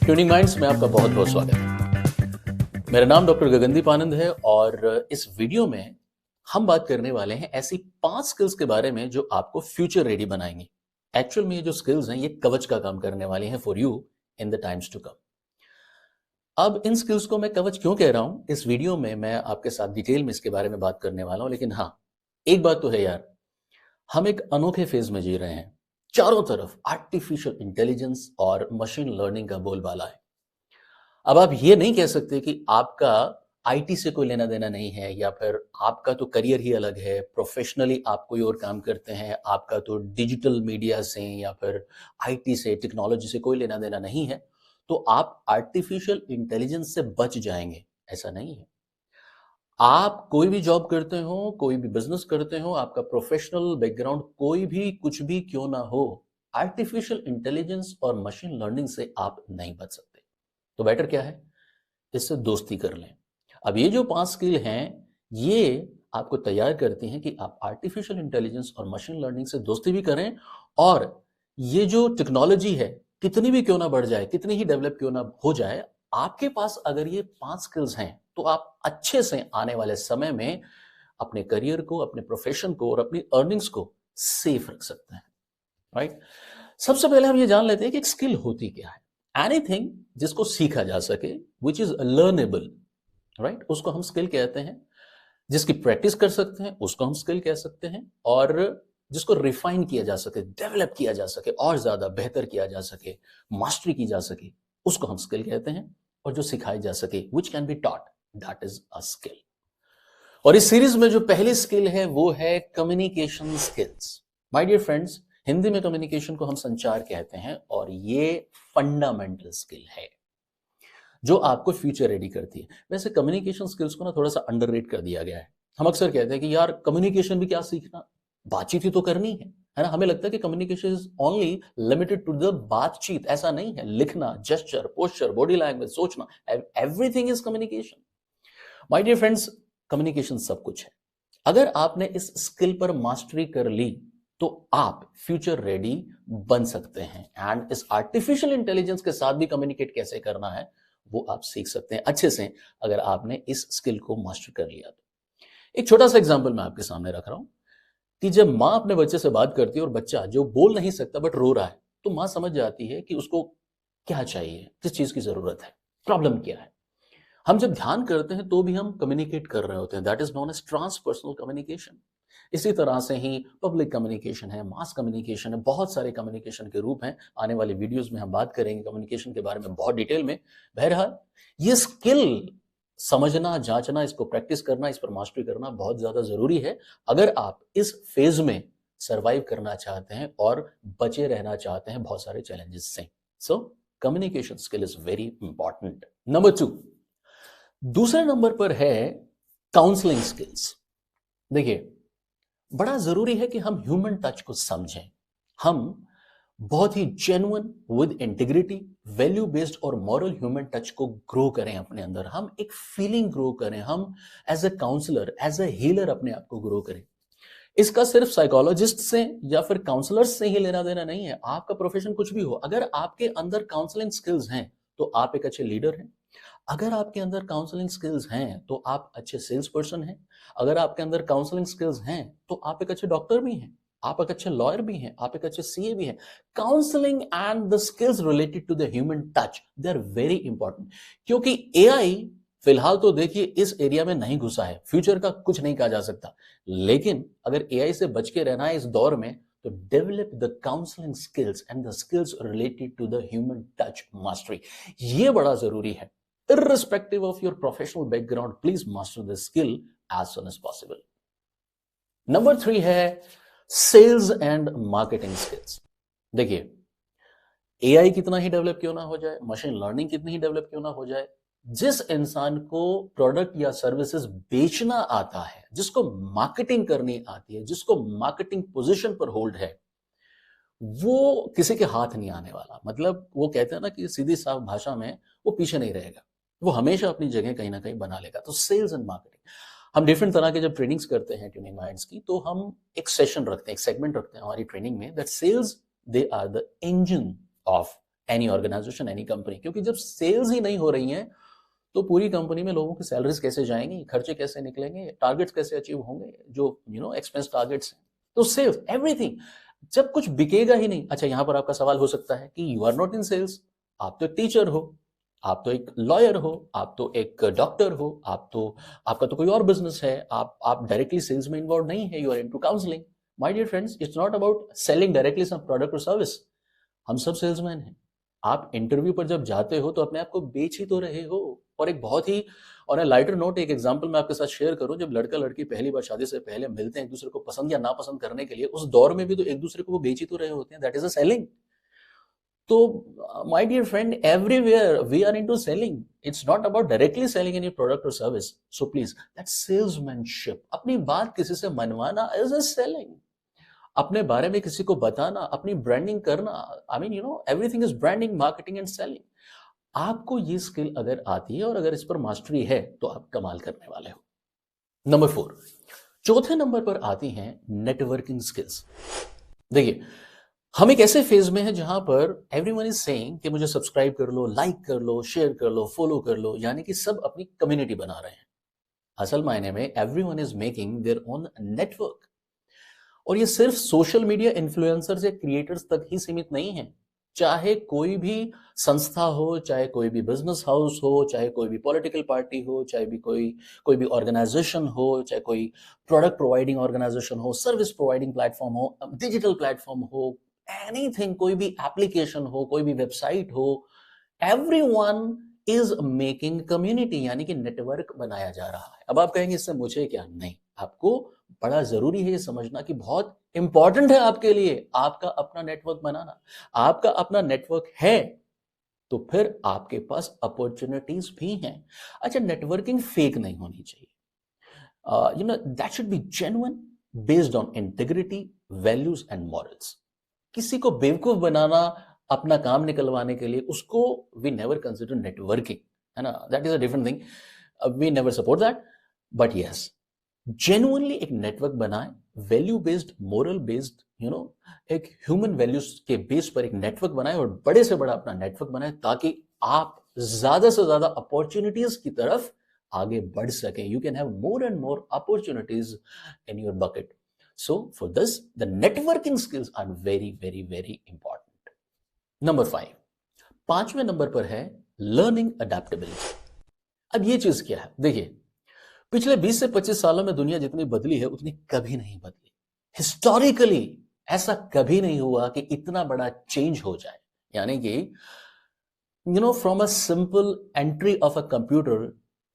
Tuning minds में आपका बहुत बहुत स्वागत है। मेरा नाम डॉक्टर गगनदीप आनंद है और इस वीडियो में हम बात करने वाले हैं ऐसी 5 स्किल्स के बारे में जो आपको फ्यूचर रेडी बनाएंगी। एक्चुअल में ये जो स्किल्स हैं ये कवच का काम करने वाली हैं for you in the times to come. अब इन स्किल्स को मैं कवच क्यों कह रहा हूं, इस वीडियो में मैं आपके साथ डिटेल में इसके बारे में बात करने वाला हूं। लेकिन हाँ, एक बात तो है यार, हम एक अनोखे फेज में जी रहे हैं। चारों तरफ आर्टिफिशियल इंटेलिजेंस और मशीन लर्निंग का बोलबाला है। अब आप ये नहीं कह सकते कि आपका आईटी से कोई लेना देना नहीं है, या फिर आपका तो करियर ही अलग है, प्रोफेशनली आप कोई और काम करते हैं, आपका तो डिजिटल मीडिया से या फिर आईटी से, टेक्नोलॉजी से कोई लेना देना नहीं है, तो आप आर्टिफिशियल इंटेलिजेंस से बच जाएंगे। ऐसा नहीं है। आप कोई भी जॉब करते हो, कोई भी बिजनेस करते हो, आपका प्रोफेशनल बैकग्राउंड कोई भी कुछ भी क्यों ना हो, आर्टिफिशियल इंटेलिजेंस और मशीन लर्निंग से आप नहीं बच सकते। तो बेटर क्या है, इससे दोस्ती कर लें। अब ये जो 5 स्किल हैं, ये आपको तैयार करती हैं कि आप आर्टिफिशियल इंटेलिजेंस और मशीन लर्निंग से दोस्ती भी करें, और ये जो टेक्नोलॉजी है कितनी भी क्यों ना बढ़ जाए, कितनी ही डेवलप क्यों ना हो जाए, आपके पास अगर ये 5 स्किल्स हैं तो आप अच्छे से आने वाले समय में अपने करियर को, अपने प्रोफेशन को और अपनी अर्निंग्स को सेफ रख सकते हैं। राइट? सबसे पहले हम ये जान लेते हैं कि एक स्किल होती क्या है। एनीथिंग जिसको सीखा जा सके, विच इज लर्नेबल, राइट, उसको हम स्किल कहते हैं। जिसकी प्रैक्टिस कर सकते हैं उसको हम स्किल कह सकते हैं, और जिसको रिफाइन किया जा सके, डेवलप किया जा सके, और ज्यादा बेहतर किया जा सके, मास्टरी की जा सके, उसको हम स्किल कहते हैं। और जो सिखाई जा सके, which can be taught, that is a skill. और इस सीरीज में जो पहली स्किल है वो है communication skills. My dear friends, Hindi में कम्युनिकेशन को हम संचार कहते हैं, और ये फंडामेंटल स्किल है जो आपको फ्यूचर रेडी करती है। वैसे कम्युनिकेशन स्किल्स को ना थोड़ा सा अंडररेट कर दिया गया है। हम अक्सर कहते हैं कि यार कम्युनिकेशन भी क्या सीखना, बातचीत ही तो करनी है ना। हमें लगता है कि communication is only limited to the बातचीत। ऐसा नहीं है। लिखना, जेस्चर, पोस्चर, बॉडी लैंग्वेज, सोचना, everything is communication. My dear friends, communication सब कुछ है। अगर आपने इस स्किल पर मास्टरी कर ली तो आप फ्यूचर रेडी बन सकते हैं। एंड इस आर्टिफिशियल इंटेलिजेंस के साथ भी कम्युनिकेट कैसे करना है वो आप सीख सकते हैं अच्छे से, अगर आपने इस स्किल को मास्टर कर लिया तो। एक छोटा सा एग्जांपल मैं आपके सामने रख रहा हूं कि जब मां अपने बच्चे से बात करती है और बच्चा जो बोल नहीं सकता बट रो रहा है, तो मां समझ जाती है कि उसको क्या चाहिए, किस चीज की जरूरत है, प्रॉब्लम क्या है। हम जब ध्यान करते हैं तो भी हम कम्युनिकेट कर रहे होते हैं। That is known as transpersonal communication. इसी तरह से ही पब्लिक कम्युनिकेशन है, मास कम्युनिकेशन है, बहुत सारे कम्युनिकेशन के रूप हैं। आने वाले वीडियोस में हम बात करेंगे कम्युनिकेशन के बारे में बहुत डिटेल में। बहरहाल, ये स्किल समझना, जांचना, इसको प्रैक्टिस करना, इस पर मास्टरी करना बहुत ज्यादा जरूरी है अगर आप इस फेज में सर्वाइव करना चाहते हैं और बचे रहना चाहते हैं बहुत सारे चैलेंजेस से। So communication skill is very important. Number 2, दूसरे नंबर पर है काउंसलिंग स्किल्स। देखिए, बड़ा जरूरी है कि हम ह्यूमन टच को समझें। हम बहुत ही genuine, with integrity, value based और मॉरल ह्यूमन टच को ग्रो करें अपने अंदर। हम एक फीलिंग ग्रो करें। हम as a counsellor, as a healer अपने आप को ग्रो करें। इसका सिर्फ साइकोलॉजिस्ट से या फिर काउंसलर्स से ही लेना देना नहीं है। आपका प्रोफेशन कुछ भी हो, अगर आपके अंदर काउंसलिंग स्किल्स हैं तो आप एक अच्छे लीडर हैं। अगर आपके अंदर काउंसलिंग स्किल्स हैं तो आप अच्छे सेल्स पर्सन हैं। अगर आपके अंदर काउंसलिंग स्किल्स हैं तो आप एक अच्छे डॉक्टर भी हैं, आप एक अच्छे लॉयर भी हैं, आप एक अच्छे सीए भी हैं। Counselling and the skills related to the human touch, they are very important. क्योंकि एआई फिलहाल तो देखिए इस एरिया में नहीं घुसा है, फ्यूचर का कुछ नहीं कहा जा सकता। लेकिन अगर एआई से बच के रहना है इस दौर में, तो develop the counselling skills and the skills related to the human touch mastery. ये बड़ा जरूरी है। Irrespective of your professional background, please master this skill as soon as possible. Number 3 है सेल्स एंड मार्केटिंग स्किल्स। देखिए, AI कितना ही develop क्यों ना हो जाए, मशीन लर्निंग कितनी ही डेवलप क्यों ना हो जाए, जिस इंसान को प्रोडक्ट या सर्विसेज बेचना आता है, जिसको मार्केटिंग करनी आती है, जिसको मार्केटिंग पोजीशन पर होल्ड है, वो किसी के हाथ नहीं आने वाला। मतलब वो कहते हैं ना कि सीधी साफ भाषा में, वो पीछे नहीं रहेगा, वो हमेशा अपनी जगह कहीं ना कहीं बना लेगा। तो सेल्स एंड मार्केटिंग, हम डिफरेंट तरह के जब ट्रेनिंग्स करते हैं ट्यूनिंग माइंड्स की, तो हम एक सेशन रखते हैं, एक सेगमेंट रखते हैं हमारी ट्रेनिंग में, that sales they are the engine of any organisation, any company. क्योंकि जब सेल्स ही नहीं हो रही हैं तो पूरी कंपनी में लोगों की सैलरीज कैसे जाएंगी, खर्चे कैसे निकलेंगे, टारगेट्स कैसे अचीव होंगे, जो एक्सपेंस टारगेट्स हैं। तो सेल्स एवरीथिंग, जब कुछ बिकेगा ही नहीं। अच्छा, यहां पर आपका सवाल हो सकता है कि you are not in sales, आप तो एक टीचर हो, आप तो एक लॉयर हो, आप तो एक डॉक्टर हो, आपका तो कोई और बिजनेस है, आप डायरेक्टली सेल्स में इन्वॉल्व नहीं है, you are into counselling. My dear friends, it's not about selling directly some product और सर्विस। हम सब सेल्समैन हैं। आप इंटरव्यू पर जब जाते हो तो अपने आप को बेच ही तो रहे हो। और एक बहुत ही ऑन अ लाइटर नोट, एक एग्जांपल मैं आपके साथ शेयर करूं, जब लड़का लड़की पहली बार शादी से पहले मिलते हैं एक दूसरे को पसंद या नापसंद करने के लिए, उस दौर में भी तो एक दूसरे को वो बेच ही तो रहे होते हैं, दैट इज अ सेलिंग। तो my dear friend, everywhere we are into selling, it's not about directly selling any product और service. So please, that salesmanship, अपनी बात किसी से मनवाना इज अ सेलिंग। अपने बारे में किसी को बताना, अपनी ब्रांडिंग करना, I mean everything is branding, marketing and selling. आपको ये स्किल अगर आती है और अगर इस पर मास्टरी है तो आप कमाल करने वाले हो। नंबर 4, चौथे नंबर पर आती हैं नेटवर्किंग स्किल्स। देखिए, हम एक ऐसे फेज में हैं जहां पर एवरीवन इज सेइंग कि मुझे सब्सक्राइब कर लो, लाइक कर लो, शेयर कर लो, फॉलो कर लो, यानी कि सब अपनी कम्युनिटी बना रहे हैं। असल मायने में everyone is making their own network. और ये सिर्फ सोशल मीडिया इन्फ्लुएंसर्स या क्रिएटर्स तक ही सीमित नहीं है। चाहे कोई भी संस्था हो, चाहे कोई भी बिजनेस हाउस हो, चाहे कोई भी पॉलिटिकल पार्टी हो, चाहे भी कोई भी ऑर्गेनाइजेशन हो, चाहे कोई प्रोडक्ट प्रोवाइडिंग ऑर्गेनाइजेशन हो, सर्विस प्रोवाइडिंग प्लेटफॉर्म हो, डिजिटल प्लेटफॉर्म हो, एनीथिंग, कोई भी एप्लीकेशन हो, कोई भी वेबसाइट हो, एवरीवन इज मेकिंग कम्युनिटी, यानी कि नेटवर्क बनाया जा रहा है। अब आप कहेंगे इससे मुझे क्या? नहीं, आपको बड़ा जरूरी है ये समझना कि बहुत इंपॉर्टेंट है आपके लिए आपका अपना नेटवर्क बनाना। आपका अपना नेटवर्क है तो फिर आपके पास अपॉर्चुनिटीज भी हैं। अच्छा, नेटवर्किंग फेक नहीं होनी चाहिए। That should be genuine, based on integrity, values and morals. किसी को बेवकूफ बनाना अपना काम निकलवाने के लिए, उसको वी नेवर कंसिडर नेटवर्किंग, है ना। That is a different thing, we never support that. But yes, genuinely एक नेटवर्क बनाए, वैल्यू बेस्ड, मोरल बेस्ड, एक ह्यूमन वैल्यूज के बेस पर एक नेटवर्क बनाए और बड़े से बड़ा अपना नेटवर्क बनाए, ताकि आप ज्यादा से ज्यादा अपॉर्चुनिटीज की तरफ आगे बढ़ सके। You can have more and more opportunities in your bucket. So for this the networking skills are very very very important. Number 5, पांचवें नंबर पर है लर्निंग अडेप्टेबिलिटी। अब ये चीज क्या है? देखिए, पिछले 20 से 25 सालों में दुनिया जितनी बदली है उतनी कभी नहीं बदली। हिस्टोरिकली ऐसा कभी नहीं हुआ कि इतना बड़ा चेंज हो जाए। यानी कि from a simple entry of a computer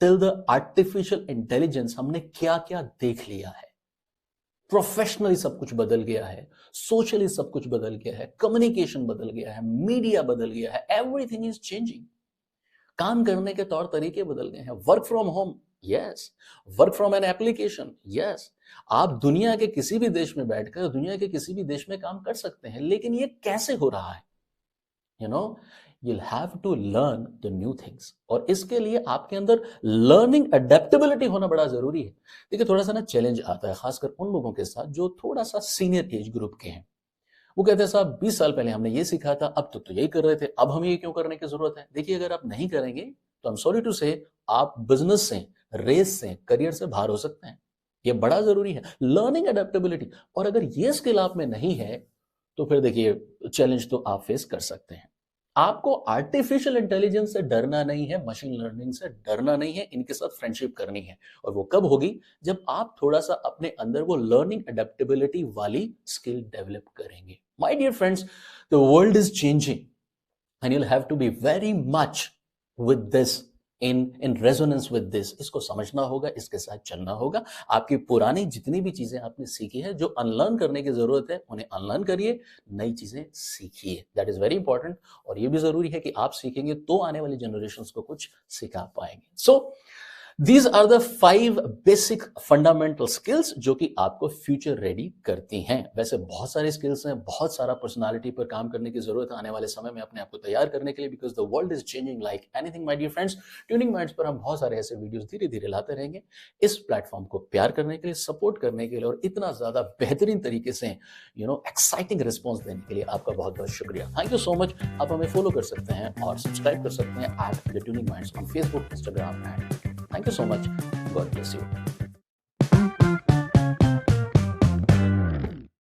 till the artificial intelligence, हमने क्या क्या देख लिया है। प्रोफेशनली सब कुछ बदल गया है, सोशली सब कुछ बदल गया है, कम्युनिकेशन बदल गया है, मीडिया बदल गया है, एवरीथिंग इज चेंजिंग। काम करने के तौर तरीके बदल गए हैं। Work from home, yes. Work from an application, yes. आप दुनिया के किसी भी देश में बैठकर दुनिया के किसी भी देश में काम कर सकते हैं। लेकिन ये कैसे हो रहा है? you'll have to learn the new things, और इसके लिए आपके अंदर लर्निंग अडेप्टेबिलिटी होना बड़ा जरूरी है। देखिए, थोड़ा सा ना चैलेंज आता है खासकर उन लोगों के साथ जो थोड़ा सा सीनियर एज ग्रुप के हैं। वो कहते हैं साहब 20 साल पहले हमने ये सीखा था, अब तो यही कर रहे थे, अब हमें ये क्यों करने की जरूरत है? देखिए, अगर आप नहीं करेंगे तो आई एम सॉरी टू से, आप बिजनेस से, रेस से, करियर से बाहर हो सकते हैं। ये बड़ा जरूरी है, लर्निंग अडेप्टेबिलिटी। और अगर ये स्किल आप में नहीं है तो फिर देखिए, चैलेंज तो आप फेस कर सकते हैं। आपको आर्टिफिशियल इंटेलिजेंस से डरना नहीं है, मशीन लर्निंग से डरना नहीं है, इनके साथ फ्रेंडशिप करनी है। और वो कब होगी? जब आप थोड़ा सा अपने अंदर वो लर्निंग अडेप्टेबिलिटी वाली स्किल डेवलप करेंगे। My dear friends, the world is changing and you'll have to be very much with this, in resonance with this। इसको समझना होगा, इसके साथ चलना होगा। आपकी पुरानी जितनी भी चीजें आपने सीखी है, जो अनलर्न करने की जरूरत है, उन्हें अनलर्न करिए, नई चीजें सीखिए। That is very important. और ये भी जरूरी है कि आप सीखेंगे तो आने वाली जनरेशंस को कुछ सिखा पाएंगे। सो These are the 5 basic fundamental skills जो कि आपको फ्यूचर रेडी करती हैं। वैसे बहुत सारे स्किल्स हैं, बहुत सारा पर्सनालिटी पर काम करने की जरूरत है आने वाले समय में अपने आप को तैयार करने के लिए, because the world is changing like anything my dear friends. Tuning minds पर हम बहुत सारे ऐसे वीडियोस धीरे धीरे लाते रहेंगे। इस प्लेटफॉर्म को प्यार करने के लिए, सपोर्ट करने के लिए और इतना ज्यादा बेहतरीन तरीके से एक्साइटिंग रिस्पॉन्स देने के लिए आपका बहुत बहुत शुक्रिया। Thank you so much. आप हमें फॉलो कर सकते हैं और सब्सक्राइब कर सकते हैं @the tuning minds on Facebook, Instagram and thank you so much. God bless you.